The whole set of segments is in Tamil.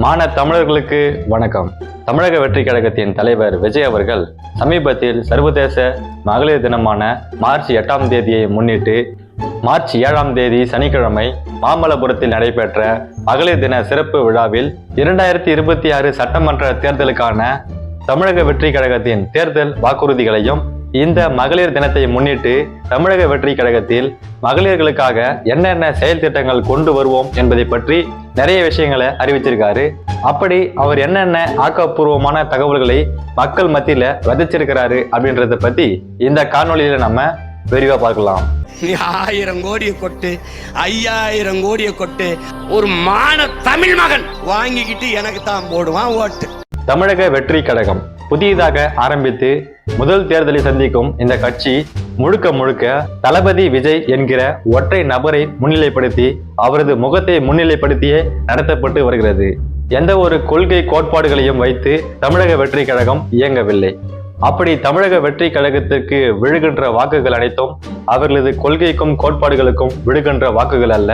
மான தமிழர்களுக்கு வணக்கம். தமிழக வெற்றி கழகத்தின் தலைவர் விஜய் அவர்கள் சமீபத்தில் சர்வதேச மகளிர் தினமான மார்ச் 8ஆம் தேதியை முன்னிட்டு மார்ச் 7ஆம் தேதி சனிக்கிழமை மாமல்லபுரத்தில் நடைபெற்ற மகளிர் தின சிறப்பு விழாவில் 2026 சட்டமன்ற தேர்தலுக்கான தமிழக வெற்றி கழகத்தின் தேர்தல் வாக்குறுதிகளையும் இந்த மகளிர் தினத்தை முன்னிட்டு தமிழக வெற்றி கழகத்தில் மகளிர்களுக்காக என்னென்ன செயல் திட்டங்கள் கொண்டு வருவோம் என்பதை பற்றி நிறைய விஷயங்களை அறிவிச்சிருக்காரு. அப்படி அவர் என்னென்ன ஆக்கப்பூர்வமான தகவல்களை மக்கள் மத்தியில விதைச்சிருக்கிறாரு அப்படின்றத பத்தி இந்த காணொலியில நம்ம விரிவா பார்க்கலாம். 1000 கோடியை கொட்டு, 5000 கோடியை கொட்டு, ஒரு மான தமிழ் மகன் வாங்கிக்கிட்டு எனக்கு தான் போடுவான் ஓட்டு. தமிழக வெற்றி கழகம் புதியதாக ஆரம்பித்து முதல் தேர்தலை சந்திக்கும் இந்த கட்சி முழுக்க தளபதி விஜய் என்கிற ஒற்றை நபரை முன்னிலைப்படுத்தி அவரது முகத்தை முன்னிலைப்படுத்தியே நடத்தப்பட்டு வருகிறது. எந்த ஒரு கொள்கை கோட்பாடுகளையும் வைத்து தமிழக வெற்றி கழகம் இயங்கவில்லை. அப்படி தமிழக வெற்றி கழகத்திற்கு விழுகின்ற வாக்குகள் அனைத்தும் அவர்களது கொள்கைக்கும் கோட்பாடுகளுக்கும் விழுகின்ற வாக்குகள் அல்ல,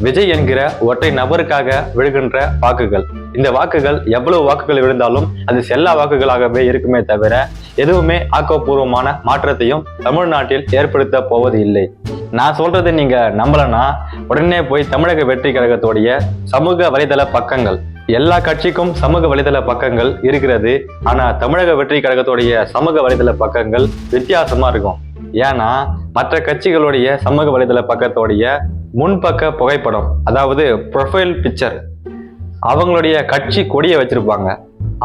விஜய் என்கிற ஒற்றை நபருக்காக விழுகின்ற வாக்குகள். இந்த வாக்குகள் எவ்வளவு வாக்குகள் விழுந்தாலும் அது செல்லா வாக்குகளாகவே இருக்குமே தவிர எதுவுமே ஆக்கப்பூர்வமான மாற்றத்தையும் தமிழ்நாட்டில் ஏற்படுத்த போவது இல்லை. நான் சொல்றது நீங்க நம்பலன்னா உடனே போய் தமிழக வெற்றி கழகத்துடைய சமூக வலைதள பக்கங்கள், எல்லா கட்சிக்கும் சமூக வலைதள பக்கங்கள் இருக்கிறது. ஆனா தமிழக வெற்றி கழகத்துடைய சமூக வலைதள பக்கங்கள் வித்தியாசமா இருக்கும். ஏன்னா மற்ற கட்சிகளுடைய சமூக வலைதள பக்கத்துடைய முன்பக்க புகைப்படம், அதாவது ப்ரொஃபைல் பிக்சர், அவங்களுடைய கட்சி கொடியை வச்சிருப்பாங்க.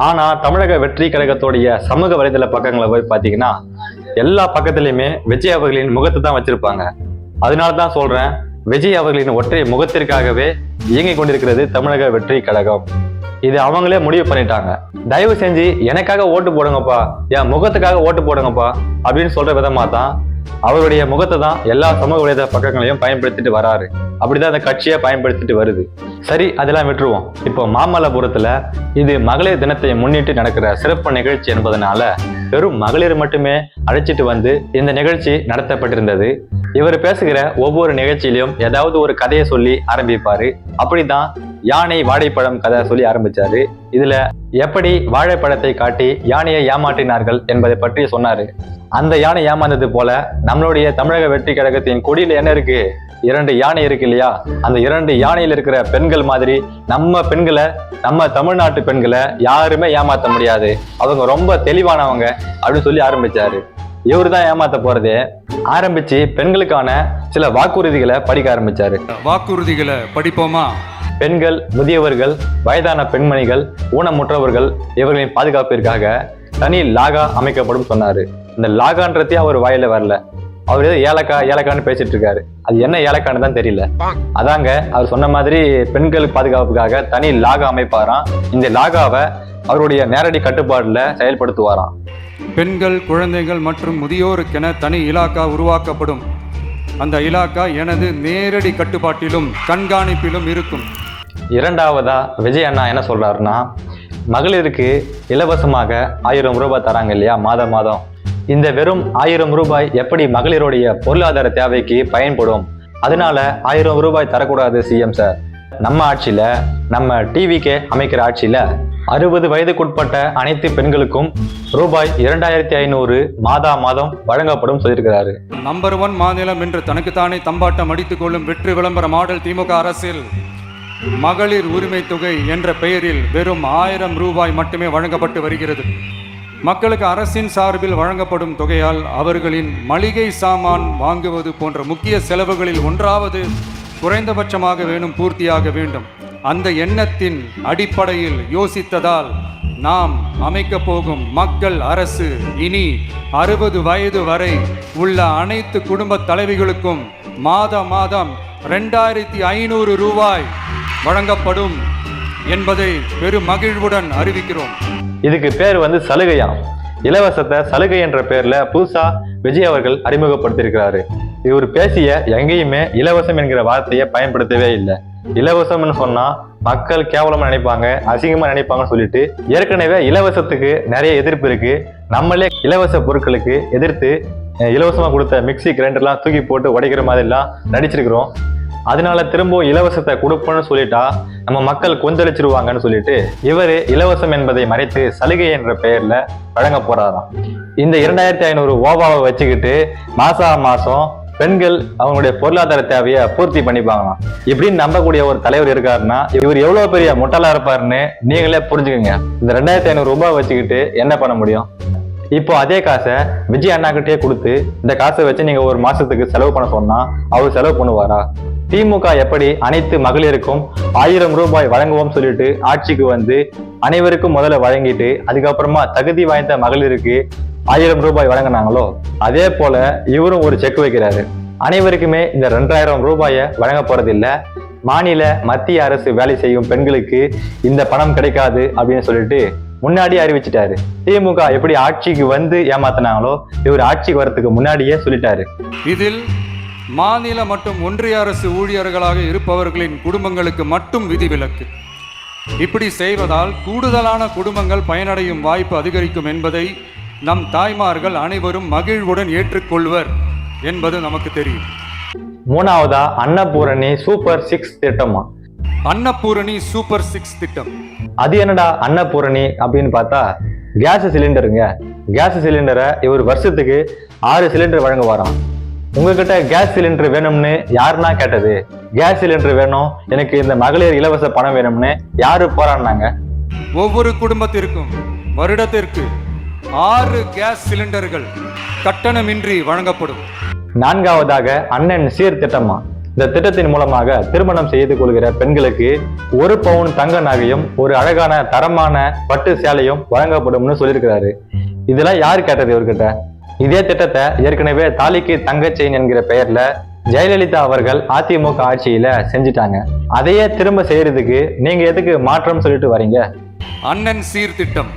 ஆனா தமிழக வெற்றி கழகத்துடைய சமூக வலைதள பக்கங்களை போய் பார்த்தீங்கன்னா எல்லா பக்கத்திலையுமே விஜய் அவர்களின் முகத்தை தான் வச்சிருப்பாங்க. அதனாலதான் சொல்றேன், விஜய் அவர்களின் ஒற்றை முகத்திற்காகவே இயங்கிக் கொண்டிருக்கிறது தமிழக வெற்றி கழகம். இது அவங்களே முடிவு பண்ணிட்டாங்க. தயவு செஞ்சு எனக்காக ஓட்டு போடுங்கப்பா, என் முகத்துக்காக ஓட்டு போடுங்கப்பா அப்படின்னு சொல்ற விதமா தான் அவருடைய முகத்தை தான் எல்லா சமூக வலைதள பக்கங்களையும் பயன்படுத்திட்டு வராரு. அப்படிதான் அந்த கட்சியை பயன்படுத்திட்டு வருது. சரி, அதெல்லாம் விட்டுருவோம். இப்போ மாமல்லபுரத்துல இது மகளிர் தினத்தை முன்னிட்டு நடக்கிற சிறப்பு நிகழ்ச்சி என்பதனால வெறும் மகளிர் மட்டுமே அழைச்சிட்டு வந்து இந்த நிகழ்ச்சி நடத்தப்பட்டிருந்தது. இவர் பேசுகிற ஒவ்வொரு நிகழ்ச்சியிலும் ஏதாவது ஒரு கதையை சொல்லி ஆரம்பிப்பாரு. அப்படிதான் யானை வாழைப்பழம் கதை சொல்லி ஆரம்பிச்சாரு. இதுல எப்படி வாழைப்பழத்தை காட்டி யானையை ஏமாற்றினார்கள் என்பதை பற்றி சொன்னாரு. அந்த யானை ஏமாந்தது போல நம்மளுடைய தமிழக வெற்றி கழகத்தின் கொடியில என்ன இருக்கு? 2 யானை இருக்கு இல்லையா? அந்த 2 யானையில் இருக்கிற பெண்கள் மாதிரி நம்ம பெண்களை, நம்ம தமிழ்நாட்டு பெண்களை யாருமே ஏமாற்ற முடியாது, அவங்க ரொம்ப தெளிவானவங்க அப்படின்னு சொல்லி ஆரம்பிச்சாரு. இவரு தான் ஏமாத்த போறதே ஆரம்பிச்சு பெண்களுக்கான சில வாக்குறுதிகளை படிக்க ஆரம்பிச்சாரு. வாக்குறுதிகளை படிப்போமா? பெண்கள், முதியவர்கள், வயதான பெண்மணிகள், ஊனமுற்றவர்கள் இவர்களின் பாதுகாப்பிற்காக தனி லாகா அமைக்கப்படும் சொன்னாரு. இந்த லாகான்றதே அவர் வாயில வரல. அவர் ஏதோ ஏலக்கான்னு பேசிட்டு இருக்காரு. அது என்ன ஏலக்கான்னு தான் தெரியல. அதாங்க அவர் சொன்ன மாதிரி பெண்கள் பாதுகாப்புக்காக தனி லாகா அமைப்பாராம். இந்த லாகாவை அவருடைய நேரடி கட்டுப்பாடுல செயல்படுத்துவாராம். பெண்கள், குழந்தைகள் மற்றும் முதியோருக்கென தனி இலாக்கா உருவாக்கப்படும். அந்த இலாக்கா எனது நேரடி கட்டுப்பாட்டிலும் கண்காணிப்பிலும் இருக்கும். இரண்டாவதா விஜய் அண்ணா என்ன சொல்றாருன்னா, மகளிருக்கு இலவசமாக 1000 ரூபாய் தராங்க இல்லையா மாதம். இந்த வெறும் 1000 ரூபாய் எப்படி மகளிருடைய பொருளாதார தேவைக்கு பயன்படும்? அதனால 1000 ரூபாய் தரக்கூடாது சிஎம் சார். நம்ம ஆட்சியில, நம்ம டிவிக்கே அமைக்கிற ஆட்சியில 60 வயதுக்குட்பட்ட அனைத்து பெண்களுக்கும் ரூபாய் 2500 மாதம் வழங்கப்படும் சொல்லியிருக்கிறாரு. நம்பர் 1 மாநிலம் என்று தனக்குத்தானே தம்பாட்டம் அடித்துக் கொள்ளும் வெற்றி விளம்பர மாடல் திமுக அரசில் மகளிர் உரிமை தொகை என்ற பெயரில் வெறும் 1000 ரூபாய் மட்டுமே வழங்கப்பட்டு வருகிறது. மக்களுக்கு அரசின் சார்பில் வழங்கப்படும் தொகையால் அவர்களின் மளிகை சாமான் வாங்குவது போன்ற முக்கிய செலவுகளில் ஒன்றாவது குறைந்தபட்சமாக பூர்த்தியாக வேண்டும். அந்த எண்ணத்தின் அடிப்படையில் யோசித்ததால் நாம் அமைக்க போகும் மக்கள் அரசு இனி 60 வயது வரை உள்ள அனைத்து குடும்ப தலைவிகளுக்கும் மாதம் 2500 ரூபாய் வழங்கப்படும் என்பதை பெரும் மகிழ்வுடன் அறிவிக்கிறோம். இதுக்கு பேர் சலுகையாம். இலவசத்தை சலுகை என்ற பேர்ல புதுசா விஜய் அவர்கள் அறிமுகப்படுத்தியிருக்கிறாரு. இவர் பேசிய எங்கேயுமே இலவசம் என்கிற வார்த்தையை பயன்படுத்தவே இல்லை. இலவசம்னு சொன்னா மக்கள் கேவலமா நினைப்பாங்க, அசிங்கமா நினைப்பாங்கன்னு சொல்லிட்டு ஏற்கனவே இலவசத்துக்கு நிறைய எதிர்ப்பு இருக்கு. நம்மளே இலவச பொருட்களுக்கு எதிர்த்து இலவசமா கொடுத்த மிக்சி கிரைண்டர்லாம் தூக்கி போட்டு உடைக்கிற மாதிரிலாம் நடிச்சிருக்கிறோம். அதனால திரும்பவும் இலவசத்தை கொடுப்போம்னு சொல்லிட்டா நம்ம மக்கள் கொந்தளிச்சிருவாங்கன்னு சொல்லிட்டு இவரு இலவசம் என்பதை மறைத்து சலுகை என்ற பெயர்ல வழங்க போறாராம். இந்த 2500 ஓவாவை வச்சுக்கிட்டு மாசம் பெண்கள் அவங்களுடைய பொருளாதார தேவையை பூர்த்தி பண்ணிப்பாங்களாம். இப்படின்னு நம்பக்கூடிய ஒரு தலைவர் இருக்காருன்னா இவர் எவ்வளவு பெரிய முட்டாளா இருப்பாருன்னு நீங்களே புரிஞ்சுக்கோங்க. இந்த 2500 ரூபாய் வச்சுக்கிட்டு என்ன பண்ண முடியும்? இப்போ அதே காசை விஜய் அண்ணாக்கிட்டே கொடுத்து இந்த காசை வச்சு நீங்க ஒரு மாசத்துக்கு செலவு பண்ண சொன்னா அவர் செலவு பண்ணுவாரா? திமுக எப்படி அனைத்து மகளிருக்கும் 1000 ரூபாய் வழங்குவோம் சொல்லிட்டு ஆட்சிக்கு வந்து அனைவருக்கும் முதல்ல வழங்கிட்டு அதுக்கப்புறமா தகுதி வாய்ந்த மகளிருக்கு 1000 ரூபாய் வழங்கினாங்களோ அதே போல இவரும் ஒரு செக் வைக்கிறாரு. அனைவருக்குமே இந்த 2000 ரூபாயை வழங்க போறதில்லை. மாநில மத்திய அரசு வேலை செய்யும் பெண்களுக்கு இந்த பணம் கிடைக்காது அப்படின்னு சொல்லிட்டு முன்னாடி அறிவிச்சிட்டாரு. திமுக எப்படி ஆட்சிக்கு வந்து ஏமாத்தினாங்களோ இவர் ஆட்சிக்கு வரதுக்கு முன்னாடியே சொல்லிட்டாரு. இதில் மாநில மற்றும் ஒன்றிய அரசு ஊழியர்களாக இருப்பவர்களின் குடும்பங்களுக்கு மட்டும் விதிவிலக்கு. இப்படி செய்வதால் கூடுதலான குடும்பங்கள் பயனடையும் வாய்ப்பு அதிகரிக்கும் என்பதை நம் தாய்மார்கள் அனைவரும் மகிழ்வுடன் ஏற்றுக்கொள்வர் என்பது நமக்கு தெரியும். மூணாவதா அன்னபூரணி சூப்பர் 6 திட்டமா? அன்னபூரணி சூப்பர் 6 திட்டம் அது என்னடா அன்னபூரணி அப்படின்னு பார்த்தா கேஸ் சிலிண்டருங்க. கேஸ் சிலிண்டரை இவர் வருஷத்துக்கு 6 சிலிண்டர் வழங்குவாராம். உங்ககிட்ட கேஸ் சிலிண்டர் வேணும்னு யாருன்னா கேட்டது? கேஸ் சிலிண்டர் வேணும், எனக்கு இந்த மகளிர் இலவச பணம் வேணும்னு யாரு போராடினாங்க? ஒவ்வொரு குடும்பத்திற்கும் வருடத்திற்கு 6 கேஸ் சிலிண்டர்கள் கட்டணமின்றி வழங்கப்படும். நான்காவதாக அண்ணன் சீர் திட்டமா? இந்த திட்டத்தின் மூலமாக திருமணம் செய்து கொள்கிற பெண்களுக்கு 1 பவுன் தங்க நகையும் ஒரு அழகான தரமான பட்டு சேலையும் வழங்கப்படும்னு சொல்லியிருக்கிறாரு. இதெல்லாம் யாரு கேட்டது இவர்கிட்ட? இதே திட்டத்தை ஏற்கனவே தாலிக்கு தங்க செயின் என்கிற பெயர்ல ஜெயலலிதா அவர்கள் அதிமுக ஆட்சியில செஞ்சுட்டாங்க. அதையே திரும்ப செய்யறதுக்கு நீங்க எதுக்கு மாற்றம் சொல்லிட்டு வரீங்க? அண்ணன் சீர்திட்டம்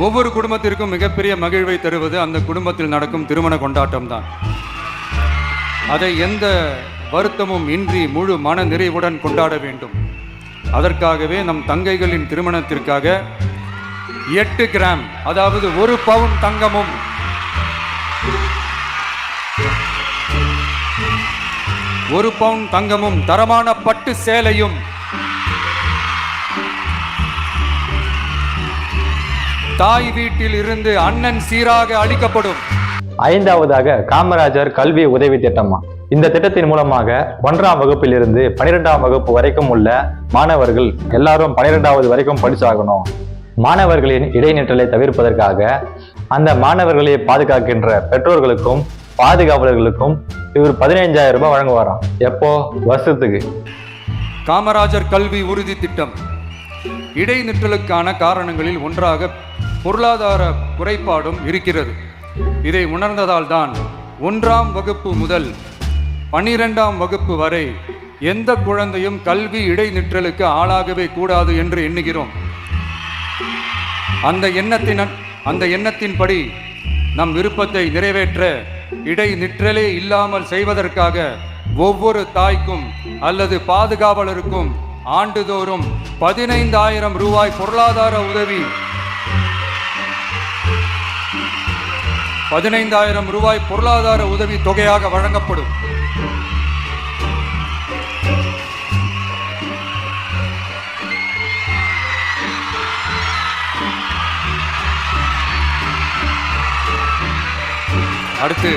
ஒவ்வொரு குடும்பத்திற்கும் மிகப்பெரிய மகிழ்வை தருவது அந்த குடும்பத்தில் நடக்கும் திருமண கொண்டாட்டம் தான். அதை எந்த வருத்தமும் இன்றி முழு மன நிறைவுடன் கொண்டாட வேண்டும். அதற்காகவே நம் தங்கைகளின் திருமணத்திற்காக 8 கிராம் அதாவது 1 பவுன் தங்கமும் 1 பவுன் தங்கமும் தரமான பட்டு சேலையும் தாய் வீட்டில் இருந்து அண்ணன் சீராக அளிக்கப்படும். ஐந்தாவதாக காமராஜர் கல்வி உதவி திட்டமா? இந்த திட்டத்தின் மூலமாக 1ஆம் வகுப்பில் இருந்து 12ஆம் வகுப்பு வரைக்கும் உள்ள மாணவர்கள் எல்லாரும் 12வது வரைக்கும் படிச்சாகணும். மாணவர்களின் இடைநிற்றலை தவிர்ப்பதற்காக அந்த மாணவர்களை பாதுகாக்கின்ற பெற்றோர்களுக்கும் பாதுகாவலர்களுக்கும் இவர் 15,000 ரூபாய் வழங்குவாராம். எப்போ? வருஷத்துக்கு. காமராஜர் கல்வி உறுதி திட்டம் இடைநிற்றலுக்கான காரணங்களில் ஒன்றாக பொருளாதார குறைபாடும் இருக்கிறது. இதை உணர்ந்ததால் தான் 1ஆம் வகுப்பு முதல் 12ஆம் வகுப்பு வரை எந்த குழந்தையும் கல்வி இடைநிற்றலுக்கு ஆளாகவே கூடாது என்று எண்ணுகிறோம். அந்த எண்ணத்தின்படி நம் விருப்பத்தை நிறைவேற்ற இடைநிற்றலே இல்லாமல் செய்வதற்காக ஒவ்வொரு தாய்க்கும் அல்லது பாதுகாவலருக்கும் ஆண்டுதோறும் 15,000 ரூபாய் பொருளாதார உதவி 15,000 ரூபாய் பொருளாதார உதவி தொகையாக வழங்கப்படும். அடுத்து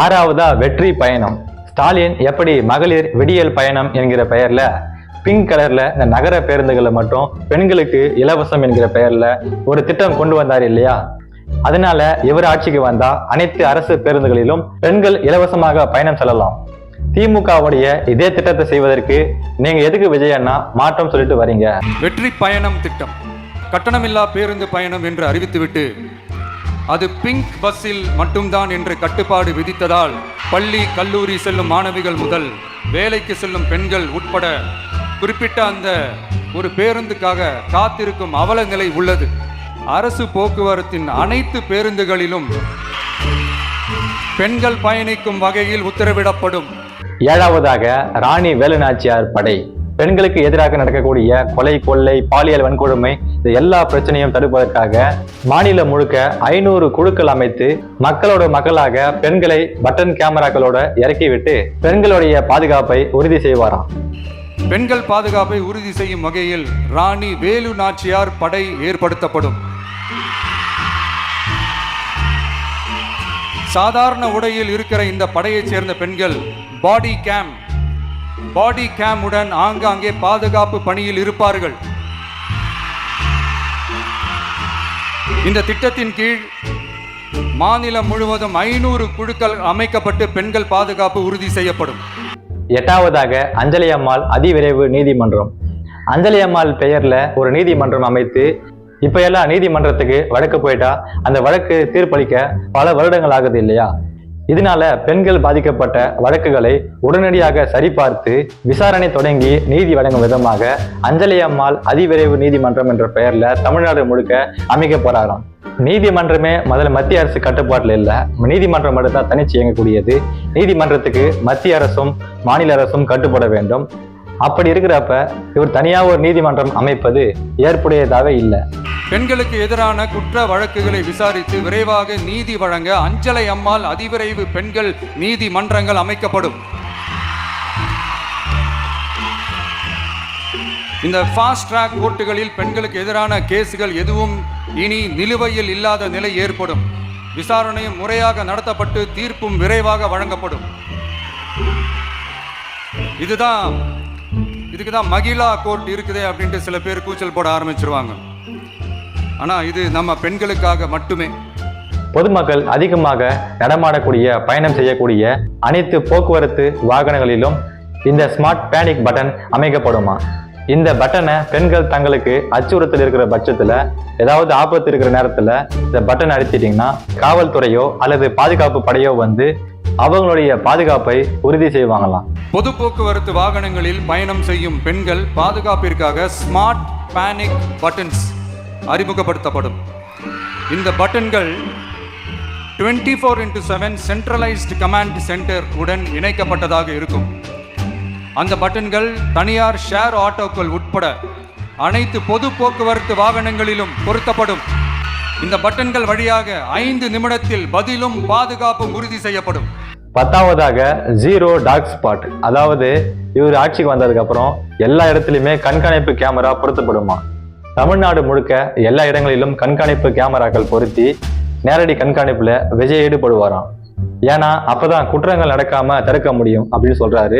6ஆவதா வெற்றி பயணம். ஸ்டாலின் எப்படி மகளிர் விடியல் பயணம் என்கிற பெயர்ல பிங்க் கலர்ல இந்த நகர பேருந்துகளை மட்டும் பெண்களுக்கு இலவசம் என்கிற பெயர்ல ஒரு திட்டம் கொண்டு வந்தார் இல்லையா? அதனால இவர் ஆட்சிக்கு வந்தா அனைத்து அரசு பேருந்துகளிலும் பெண்கள் இலவசமாக பயணம் செல்லலாம். திமுகவுடைய இதே திட்டத்தை செய்வதற்கு நீங்க எதுக்கு விஜய் அண்ணா மாற்றம் சொல்லிட்டு வரீங்க? வெற்றி பயணம் திட்டம் கட்டணமில்லா பேருந்து பயணம் என்று அறிவித்துவிட்டு அது பிங்க் பஸ்ஸில் மட்டும்தான் என்று கட்டுப்பாடு விதித்ததால் பள்ளி கல்லூரி செல்லும் மாணவிகள் முதல் வேலைக்கு செல்லும் பெண்கள் உட்பட குறிப்பிட்ட அந்த ஒரு பேருந்துக்காக காத்திருக்கும் அவல நிலை உள்ளது. அரசு போக்குவரத்தின் அனைத்து பேருந்துகளிலும் பெண்கள் பயணிக்கும் வகையில் உத்தரவிடப்படும். 7ஆவதாக ராணி வேலுநாச்சியார் படை. பெண்களுக்கு எதிராக நடக்கக்கூடிய கொலை, கொள்ளை, பாலியல் வன்கொடுமை இந்த எல்லா பிரச்சனையும் தடுப்பதற்காக மாநிலம் முழுக்க 500 குழுக்கள் அமைத்து மக்களோட மக்களாக பெண்களை பட்டன் கேமராக்களோட இறக்கிவிட்டு பெண்களுடைய பாதுகாப்பை உறுதி செய்வாராம். பெண்கள் பாதுகாப்பை உறுதி செய்யும் வகையில் ராணி வேலு நாச்சியார் படை ஏற்படுத்தப்படும். சாதாரண உடையில் இருக்கிற இந்த படையைச் சேர்ந்த பெண்கள் பாடி கேம் உடன் ஆங்காங்கே பாதுகாப்பு பணியில் இருப்பார்கள். இந்த திட்டத்தின் கீழ் மாநிலம் முழுவதும் 500 குழுக்கள் அமைக்கப்பட்டு பெண்கள் பாதுகாப்பு உறுதி செய்யப்படும். 8வதாக அஞ்சலி அம்மாள் அதிவிரைவு நீதிமன்றம். அஞ்சலி அம்மாள் பெயர்ல ஒரு நீதிமன்றம் அமைத்து இப்ப எல்லாம் நீதிமன்றத்துக்கு வழக்கு போயிட்டா அந்த வழக்கு தீர்ப்பளிக்க பல வருடங்கள் ஆகுது இல்லையா? இதனால பெண்கள் பாதிக்கப்பட்ட வழக்குகளை உடனடியாக சரிபார்த்து விசாரணை தொடங்கி நீதி வழங்கும் விதமாக அஞ்சலி அம்மாள் அதிவிரைவு நீதிமன்றம் என்ற பெயர்ல தமிழ்நாடு முழுக்க அமைக்க போறாராம். நீதிமன்றமே முதல்ல மத்திய அரசு கட்டுப்பாட்டில் இல்லை, நீதிமன்றம் மட்டும்தான் தனிச்சு இயங்கக்கூடியது. நீதிமன்றத்துக்கு மத்திய அரசும் மாநில அரசும் கட்டுப்பட வேண்டும். அப்படி இருக்கிறப்ப இவர் தனியாக ஒரு நீதிமன்றம் அமைப்பது ஏற்புடையதாகவே இல்லை. பெண்களுக்கு எதிரான குற்ற வழக்குகளை விசாரித்து விரைவாக நீதி வழங்க அஞ்சலை அம்மாள் அதிவிரைவு பெண்கள் நீதிமன்றங்கள் அமைக்கப்படும். இந்த ஃபாஸ்ட் ட்ராக் கோர்ட்டுகளில் பெண்களுக்கு எதிரான கேசுகள் எதுவும் இனி நிலுவையில் இல்லாத நிலை ஏற்படும். விசாரணையும் முறையாக நடத்தப்பட்டு தீர்ப்பும் விரைவாக வழங்கப்படும். இதுக்கு தான் மகிழா கோர்ட் இருக்குதே அப்படின்ட்டு சில பேர் கூச்சல் போட ஆரம்பிச்சிருவாங்க. ஆனா இது நம்ம பெண்களுக்காக மட்டுமே. பொதுமக்கள் அதிகமாக நடமாடக்கூடிய பயணம் செய்யக்கூடிய அனைத்து போக்குவரத்து வாகனங்களிலும் இந்த ஸ்மார்ட் பேனிக் பட்டன் அமைக்கப்படுமா? இந்த பட்டனை பெண்கள் தங்களுக்கு அச்சுறுத்தல் இருக்கிற பட்சத்துல, ஏதாவது ஆபத்து இருக்கிற நேரத்துல இந்த பட்டன் அழுத்திட்டீங்கன்னா காவல்துறையோ அல்லது பாதுகாப்பு படையோ வந்து அவங்களுடைய பாதுகாப்பை உறுதி செய்வாங்களாம். பொது போக்குவரத்து வாகனங்களில் பயணம் செய்யும் பெண்கள் பாதுகாப்பிற்காக ஸ்மார்ட் பேனிக் பட்டன்ஸ் அறிமுகப்படுத்தப்படும். இந்த பட்டன்கள் 24/7 சென்ட்ரலைஸ்டு கமாண்ட் சென்டர் உடன் இணைக்கப்பட்டதாக இருக்கும். அந்த பட்டன்கள் தனியார் ஷேர் ஆட்டோக்கள் உட்பட அனைத்து பொது போக்குவரத்து வாகனங்களிலும் பொருத்தப்படும். இந்த பட்டன்கள் வழியாக 5 நிமிடத்தில் பதிலும் பாதுகாப்பும் உறுதி செய்யப்படும். 10வதாக ஜீரோ டார்க் ஸ்பாட், அதாவது இவர் ஆட்சிக்கு வந்ததுக்கு அப்புறம் எல்லா இடத்துலையுமே கண்காணிப்பு கேமரா பொருத்தப்படுமா? தமிழ்நாடு முழுக்க எல்லா இடங்களிலும் கண்காணிப்பு கேமராக்கள் பொருத்தி நேரடி கண்காணிப்புல விஜய் ஈடுபடுவாராம். ஏன்னா அப்பதான் குற்றங்கள் நடக்காம தடுக்க முடியும் அப்படின்னு சொல்றாரு.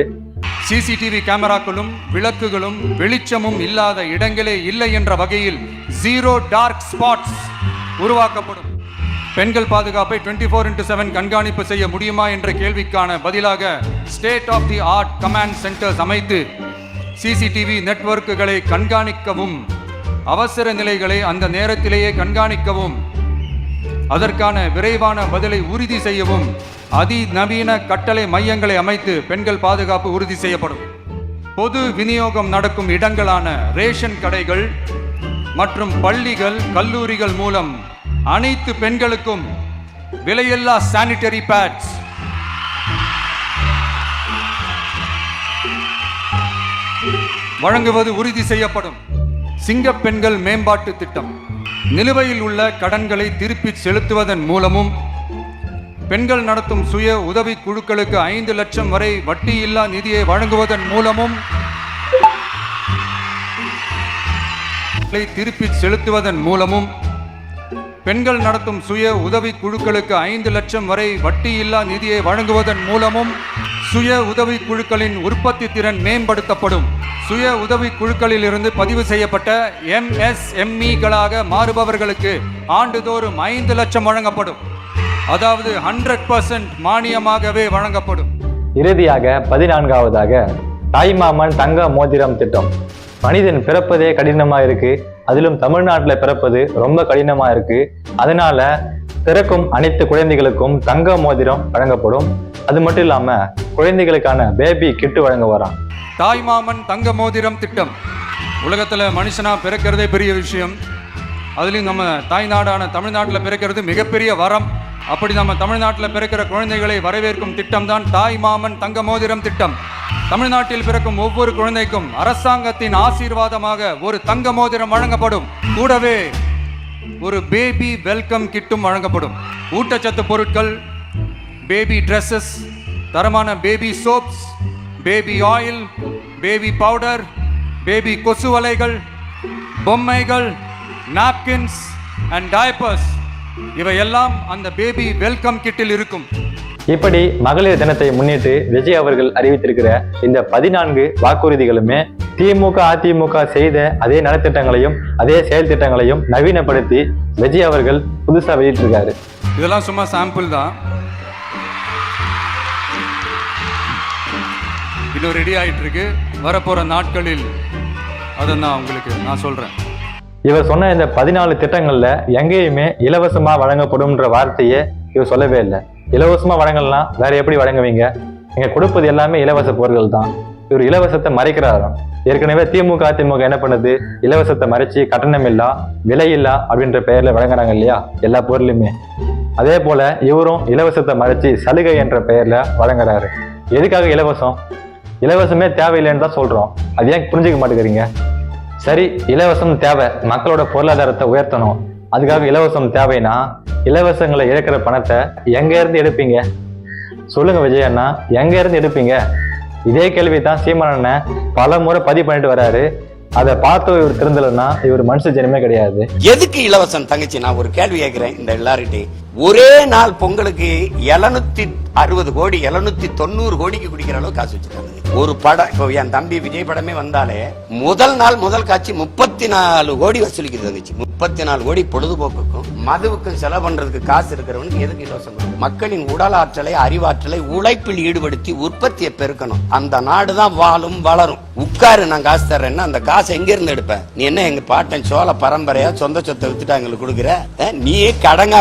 சிசிடிவி கேமராக்களும் விளக்குகளும் வெளிச்சமும் இல்லாத இடங்களே இல்லை என்ற வகையில் ஜீரோ டார்க் ஸ்பாட்ஸ் உருவாக்கப்படும். பெண்கள் பாதுகாப்பை 24/7 கண்காணிப்பு செய்ய முடியுமா என்ற கேள்விக்கான பதிலாக state of the art command centers அமைத்து சிசிடிவி நெட்வொர்க்குகளை கண்காணிக்கவும், அவசர நிலைகளை அந்த நேரத்திலேயே கண்காணிக்கவும், அதற்கான விரைவான பதிலை உறுதி செய்யவும் அதிநவீன கட்டளை மையங்களை அமைத்து பெண்கள் பாதுகாப்பு உறுதி செய்யப்படும். பொது விநியோகம் நடக்கும் இடங்களான ரேஷன் கடைகள் மற்றும் பள்ளிகள், கல்லூரிகள் மூலம் அனைத்து பெண்களுக்கும் விலையில்லா சானிட்டரி பேட்ஸ், வழங்குவது உறுதி செய்யப்படும். சிங்க பெண்கள் மேம்பாட்டு திட்டம் நிலுவையில் உள்ள கடன்களை திருப்பி செலுத்துவதன் மூலமும், பெண்கள் நடத்தும் சுய உதவி குழுக்களுக்கு 5 லட்சம் வரை வட்டியில்லா நிதியை வழங்குவதன் மூலமும், திருப்பி செலுத்துவதன் மூலமும், பெண்கள் நடத்தும் சுய உதவி குழுக்களுக்கு 5 லட்சம் வரை வட்டியில்லா நிதியை வழங்குவதன் மூலமும் சுய உதவி குழுக்களின் உற்பத்தி திறன் மேம்படுத்தப்படும். சுய உதவி குழுக்களில் இருந்து பதிவு செய்யப்பட்ட MSMEகளாக மாறுபவர்களுக்கு ஆண்டுதோறும் 5 லட்சம் வழங்கப்படும். அதாவது 100% மானியமாகவே வழங்கப்படும். இறுதியாக 14வதாக தாய்மாமன் தங்க மோதிரம் திட்டம். மனிதன் பிறப்பதே கடினமா இருக்கு, அதிலும் தமிழ்நாட்டில் பிறப்பது ரொம்ப கடினமா இருக்கு. அதனால பிறக்கும் அனைத்து குழந்தைகளுக்கும் தங்க மோதிரம் வழங்கப்படும். அது மட்டும் இல்லாம குழந்தைகளுக்கான பேபி கிட்டு வழங்க வரான். தாய்மாமன் தங்க மோதிரம் திட்டம். உலகத்துல மனுஷனா பிறக்கிறதே பெரிய விஷயம். அதுலயும் நம்ம தாய்நாடான தமிழ்நாட்டில் பிறக்கிறது மிகப்பெரிய வரம். அப்படி நம்ம தமிழ்நாட்டில் பிறக்கிற குழந்தைகளை வரவேற்கும் திட்டம் தான் தாய்மாமன் தங்க மோதிரம் திட்டம். தமிழ்நாட்டில் பிறக்கும் ஒவ்வொரு குழந்தைக்கும் அரசாங்கத்தின் ஆசீர்வாதமாக ஒரு தங்க மோதிரம் வழங்கப்படும். கூடவே ஒரு பேபி வெல்கம் கிட்டும் வழங்கப்படும். ஊட்டச்சத்து பொருட்கள், பேபி ட்ரெஸ்ஸஸ், தரமான baby soaps, baby oil, baby powder, baby கொசு வலைகள், பொம்மைகள், நாப்கின்ஸ் அண்ட் டயப்பர்ஸ் இவையெல்லாம் அந்த பேபி வெல்கம் கிட்டில் இருக்கும். இப்படி மகளிர் தினத்தை முன்னிட்டு விஜய் அவர்கள் அறிவித்திருக்கிற இந்த 14 வாக்குறுதிகளுமே திமுக அதிமுக செய்த அதே நலத்திட்டங்களையும் அதே செயல் திட்டங்களையும் நவீனப்படுத்தி விஜய் அவர்கள் புதுசா வெளியிட்டிருக்காரு. இதெல்லாம் சும்மா சாம்பிள் தான். இன்னும் ரெடி ஆயிட்டு இருக்கு. வரப்போற நாட்களில் அதை நான் சொல்றேன். இவர் சொன்ன இந்த 14 திட்டங்கள்ல எங்கேயுமே இலவசமா வழங்கப்படும்ன்ற வார்த்தையே இவர் சொல்லவே இல்லை. இலவசமா வழங்கலாம், வேற எப்படி வழங்குவீங்க? நீங்க கொடுப்பது எல்லாமே இலவச பொருட்கள் தான். இவர் இலவசத்தை மறைக்கிறாராம். ஏற்கனவே திமுக அதிமுக என்ன பண்ணுது? இலவசத்தை மறைச்சு கட்டணம் இல்லா, விலை இல்லா அப்படின்ற பெயர்ல வழங்குறாங்க இல்லையா எல்லா பொருளுமே. அதே போல இவரும் இலவசத்தை மறைச்சு சலுகை என்ற பெயர்ல வழங்குறாரு. எதுக்காக இலவசம்? இலவசமே தேவையில்லைன்னு தான் சொல்றோம். அது ஏன் புரிஞ்சுக்க மாட்டேங்கிறீங்க? சரி, இலவசம் தேவை, மக்களோட பொருளாதாரத்தை உயர்த்தணும், அதுக்காக இலவசம் தேவைன்னா இலவசங்களை இழக்கிற பணத்தை எங்க இருந்து எடுப்பீங்க? சொல்லுங்க விஜய் அண்ணா, எங்க இருந்து எடுப்பீங்க? இதே கேள்வி தான் சீமான் அண்ணன் பல முறை பதிவு பண்ணிட்டு வராரு. அதை பார்த்து இவர் திருந்தலைன்னா இவர் மனுஷ ஜனமே கிடையாது. எதுக்கு இலவசம் தங்கச்சி? நான் ஒரு கேள்வி கேட்கிறேன் இந்த எல்லார்கிட்டையும். ஒரே நாள் பொங்கலுக்கு 760 கோடி 790 கோடிக்கு குடிக்கிற அளவு காசு வச்சிருக்காங்க. ஒரு படம், இப்போ என் தம்பி விஜய் படமே வந்தாலே முதல் நாள் முதல் காட்சி 34 கோடி வசூலிக்கிறது தங்கச்சி. 34 கோடி பொழுதுபோக்குக்கும் மதுவுக்கும் செலவு பண்றதுக்கு காசு இருக்கிறவனுக்கு எதுக்கு இலவசம்? மக்களின் உடல் ஆற்றலை அறிவாற்றலை உழைப்பில் ஈடுபடுத்தி உற்பத்தியை பெருக்கணும். அந்த நாடுதான் வாழும் வளரும். உட்காரு, நான் காசு தர்றேன்னா அந்த காசை எங்க இருந்து எடுப்பேன்? நீ என்ன எங்க பாட்டன் சோழ பரம்பரையா சொந்த சொத்தை வித்துட்டு எங்களுக்கு கொடுக்குற? நீ கடன்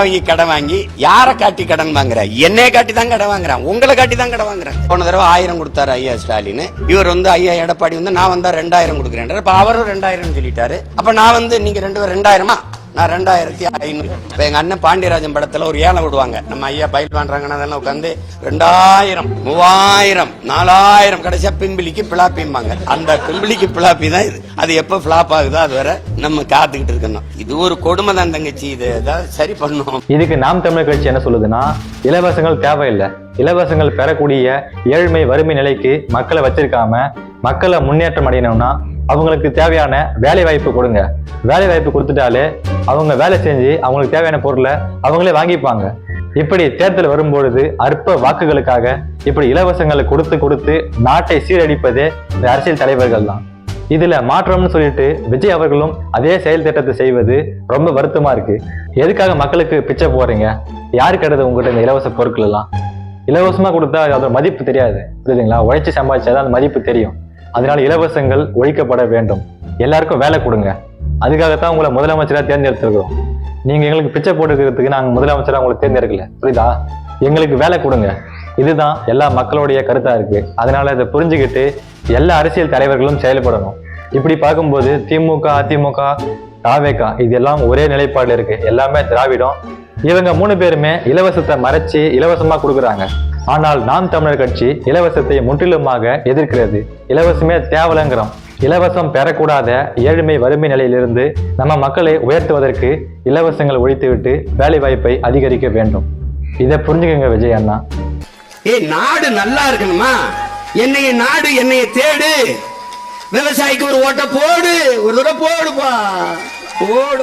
வாங்கி யாரை காட்டி கடன் வாங்குற? என்னைய காட்டி தான் கடன் வாங்குறான், உங்களை காட்டி தான் கடன் வாங்குறேன். போன தடவை 1000 கொடுத்தாரு ஐயா ஸ்டாலின். இவர் ஐயா எடப்பாடி நான் வந்தா 2000 கொடுக்குறேன். இப்ப அவரும் 2000 சொல்லிட்டாரு. அப்ப நான் நீங்க 2000 நான் 2500. இப்ப எங்க அண்ணன் பாண்டியராஜன் படத்துல ஒரு ஏலம் விடுவாங்க. நம்ம ஐயா பயில் பண்றாங்கன்னா உட்காந்து 2000 3000 4000 கடைசியா பிம்பிளிக்கு பிளாப்பிம்பாங்க. அந்த பிம்பிளிக்கு பிளாப்பி தான் இது. அது எப்ப பிளாப் ஆகுதோ அது வரை நம்ம காத்துக்கிட்டு இருக்கணும். இது ஒரு கொடுமை தான் தங்கச்சி. இது ஏதாவது சரி பண்ணும். இதுக்கு நாம் தமிழர் கட்சி என்ன சொல்லுதுன்னா, இலவசங்கள் தேவையில்லை, இலவசங்கள் பெறக்கூடிய ஏழ்மை வறுமை நிலைக்கு மக்களை வச்சிருக்காம மக்களை முன்னேற்றம் அடையணும்னா அவங்களுக்கு தேவையான வேலை வாய்ப்பு கொடுங்க. வேலை வாய்ப்பு கொடுத்துட்டாலே அவங்க வேலை செஞ்சு அவங்களுக்கு தேவையான பொருளை அவங்களே வாங்கிப்பாங்க. இப்படி தேர்தல் வரும்பொழுது அற்ப வாக்குகளுக்காக இப்படி இலவசங்களை கொடுத்து நாட்டை சீரழிப்பதே இந்த அரசியல் தலைவர்கள் தான். இதுல மாற்றம்னு சொல்லிட்டு விஜய் அவர்களும் அதே செயல் திட்டத்தை செய்வது ரொம்ப வருத்தமா இருக்கு. எதுக்காக மக்களுக்கு பிச்சை போறீங்க? யாரு கிடையாது உங்ககிட்ட இந்த இலவச பொருட்கள் எல்லாம்? இலவசமா கொடுத்தா அதோட மதிப்பு தெரியாது, புரியுதுங்களா? உழைச்சி சம்பாதிச்சாதான் அந்த மதிப்பு தெரியும். அதனால இலவசங்கள் ஒழிக்கப்பட வேண்டும். எல்லாருக்கும் வேலை கொடுங்க. அதுக்காகத்தான் உங்களை முதலமைச்சரா தேர்ந்தெடுத்திருக்கிறோம். நீங்க எங்களுக்கு பிச்சை போட்டுக்கிறதுக்கு நாங்க முதலமைச்சரா உங்களை தேர்ந்தெடுக்கல, புரியுதா? எங்களுக்கு வேலை கொடுங்க. இதுதான் எல்லா மக்களுடைய கருத்தா இருக்கு. அதனால இதை புரிஞ்சுக்கிட்டு எல்லா அரசியல் தலைவர்களும் செயல்படணும். இப்படி பார்க்கும்போது திமுக அதிமுக தாவேகா இதெல்லாம் ஒரே நிலைப்பாடு இருக்கு. எல்லாமே திராவிடம். இவங்க 3 பேருமே இலவசத்தை மறைச்சு இலவசமா கொடுக்குறாங்க. ஆனால் நாம் தமிழர் கட்சி இலவசத்தை முற்றிலுமாக எதிர்க்கிறது. இலவசமே தேவலங்கிறோம். இலவசம் பெறக்கூடாத ஏழ்மை வறுமை நிலையிலிருந்து நம்ம மக்களை உயர்த்துவதற்கு இலவசங்கள் ஒழித்துவிட்டு வேலை வாய்ப்பை அதிகரிக்க வேண்டும். இதை புரிஞ்சுக்கங்க விஜய் அண்ணா. நாடு நல்லா இருக்கணுமா? என்னைய தேடு. விவசாயிக்கு ஒரு ஓட்ட போடு, ஒரு தடவை போடுப்பா, போடு.